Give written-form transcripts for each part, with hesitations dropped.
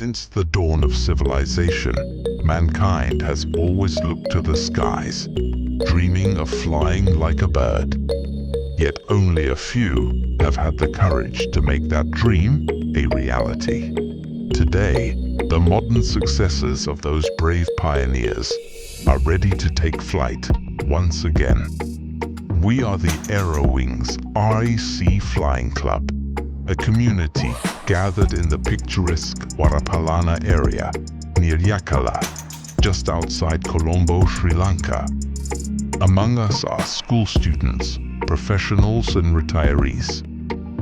Since the dawn of civilization, mankind has always looked to the skies, dreaming of flying like a bird. Yet only a few have had the courage to make that dream a reality. Today, the modern successors of those brave pioneers are ready to take flight once again. We are the Aerowings RC Flying Club, a community gathered in the picturesque Warapalana area near Yakala, just outside Colombo, Sri Lanka. Among us are school students, professionals and retirees,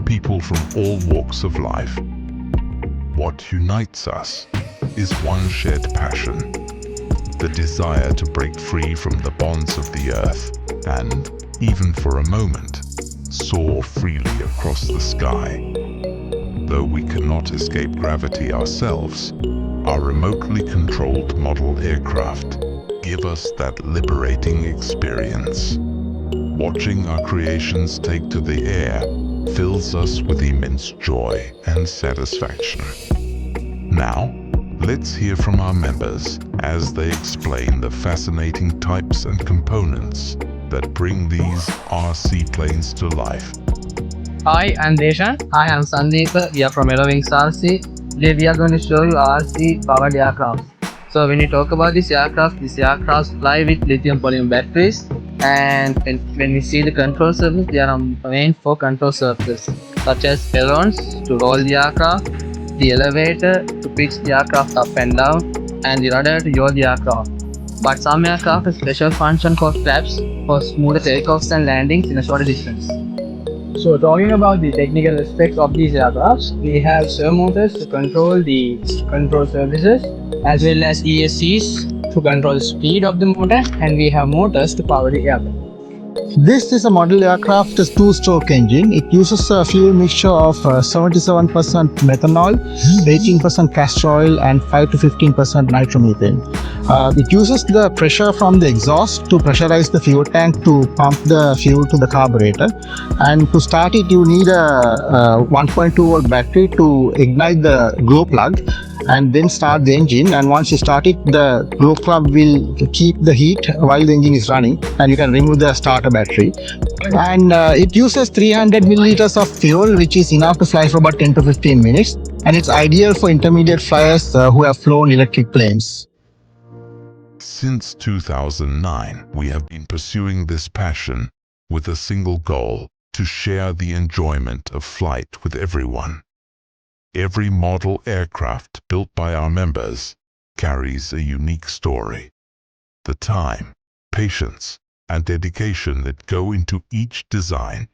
people from all walks of life. What unites us is one shared passion, the desire to break free from the bonds of the earth and, even for a moment, soar freely across the sky. Though we cannot escape gravity ourselves, our remotely controlled model aircraft give us that liberating experience. Watching our creations take to the air fills us with immense joy and satisfaction. Now, let's hear from our members as they explain the fascinating types and components that bring these RC planes to life. Hi, I'm Deshan. Hi, I'm Sandeep. We are from Aerowings RC. Today we are going to show you RC powered aircraft. So when you talk about these aircraft fly with lithium polymer batteries. And when we see the control surface, there are main four control surfaces such as ailerons to roll the aircraft, the elevator to pitch the aircraft up and down, and the rudder to yaw the aircraft. But some aircraft have special function called flaps for smoother takeoffs and landings in a shorter distance. So talking about the technical aspects of these aircrafts, we have servo motors to control the control surfaces as well as ESCs to control the speed of the motor, and we have motors to power the aircraft. This is a model aircraft two-stroke engine. It uses a fuel mixture of 77% methanol, 18% castor oil, and 5 to 15% nitromethane. It uses the pressure from the exhaust to pressurize the fuel tank to pump the fuel to the carburetor. And to start it, you need a 1.2 volt battery to ignite the glow plug and then start the engine. And once you start it, the glow plug will keep the heat while the engine is running, and you can remove the starter battery. And it uses 300 milliliters of fuel, which is enough to fly for about 10 to 15 minutes, and it's ideal for intermediate flyers who have flown electric planes. Since 2009, we have been pursuing this passion with a single goal: to share the enjoyment of flight with everyone. Every model aircraft built by our members carries a unique story. The time, patience, and dedication that go into each design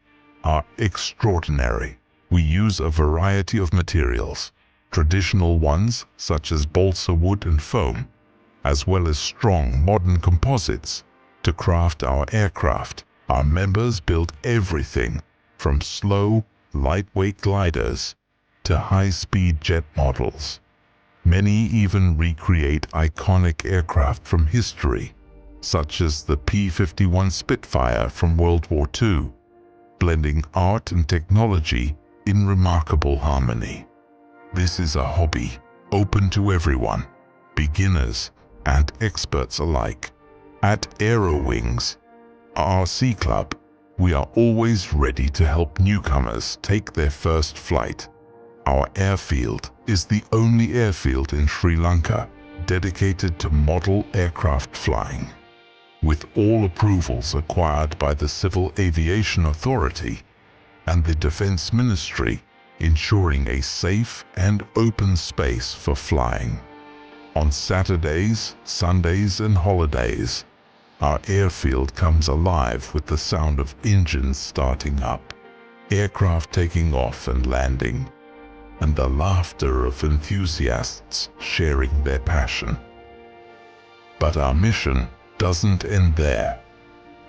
are extraordinary. We use a variety of materials, traditional ones such as balsa wood and foam, as well as strong modern composites, to craft our aircraft. Our members build everything from slow, lightweight gliders to high-speed jet models. Many even recreate iconic aircraft from history, such as the P-51 Spitfire from World War II, blending art and technology in remarkable harmony. This is a hobby open to everyone, beginners and experts alike. At Aerowings RC Club, we are always ready to help newcomers take their first flight. Our airfield is the only airfield in Sri Lanka dedicated to model aircraft flying, with all approvals acquired by the Civil Aviation Authority and the Defense Ministry, ensuring a safe and open space for flying. On Saturdays, Sundays, and holidays, our airfield comes alive with the sound of engines starting up, aircraft taking off and landing, and the laughter of enthusiasts sharing their passion. But our mission doesn't end there.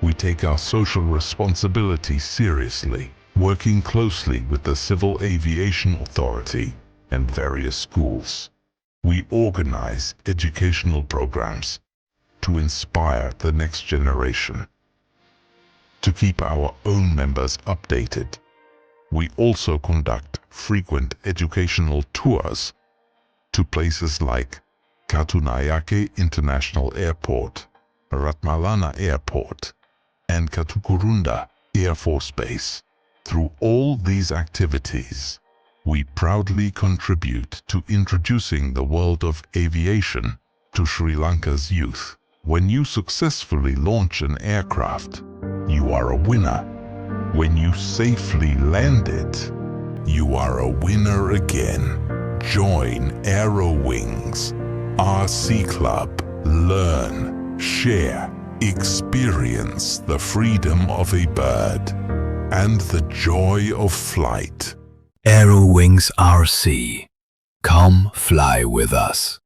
We take our social responsibility seriously, working closely with the Civil Aviation Authority and various schools. We organize educational programs to inspire the next generation. To keep our own members updated, we also conduct frequent educational tours to places like Katunayake International Airport, Ratmalana Airport, and Katukurunda Air Force Base. Through all these activities, we proudly contribute to introducing the world of aviation to Sri Lanka's youth. When you successfully launch an aircraft, you are a winner. When you safely land it, you are a winner again. Join Aerowings, RC Club. Learn, share, experience the freedom of a bird and the joy of flight. Aerowings RC. Come fly with us.